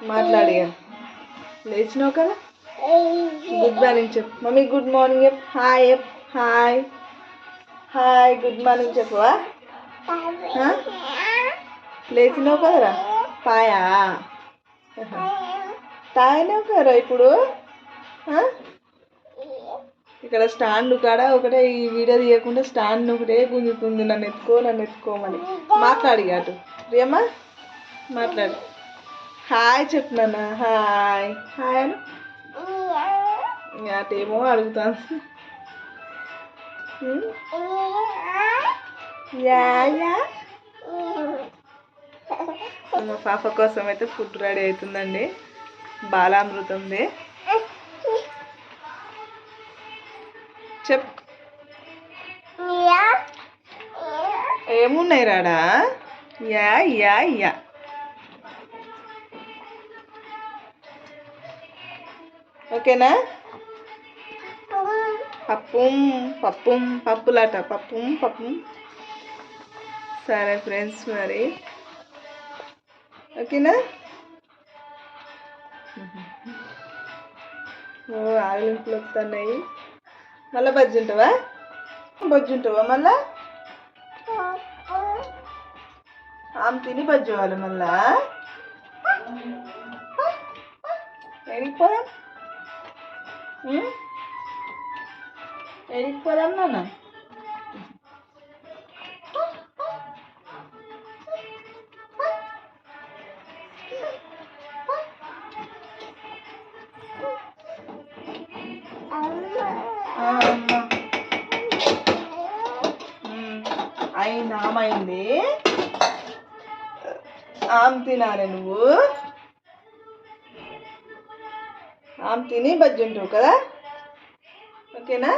మాట్లాడిగా లేచినావు కదా. Good morning చెప్పు. Mummy good morning చెప్పు. హాయ్ చెప్పు. హాయ్ హాయ్ గుడ్ మార్నింగ్ చెప్పవా. లేచినావు కదరా. పాయా తాగినావు కదరా ఇప్పుడు. ఇక్కడ స్టాండ్ కాడ ఒకటే ఈ వీడియో తీయకుండా స్టాండ్ ఒకటే గుంజుతుంది. నన్ను ఎత్తుకోమని. మాట్లాడి అటు ప్రియమ్మా మాట్లాడు. హాయ్ చెప్పినాన్న. హాయ్ హాయ్ అను. అటేమో అడుగుతాను. Yeah yeah. మా పాప కోసం అయితే ఫుడ్ రెడీ అవుతుందండి. బాలామృతంది. చెప్ ఏమున్నాయి రాడా. Yeah yeah yeah. ఓకేనా. పప్పులాట పప్పు. సరే ఫ్రెండ్స్ మరి ఓకేనా. ఆవిలింపులు వస్తున్నాయి. మళ్ళీ బజ్జి ఉంటావా మళ్ళా. ఆమె తిని బజ్జి వాళ్ళు మళ్ళా. ఎడిగిపోదాం నాన్న. అయింది. ఆమె తినాలి నువ్వు. ఆమె తిని బజ్జి ఉంటావు కదా. ఓకేనా.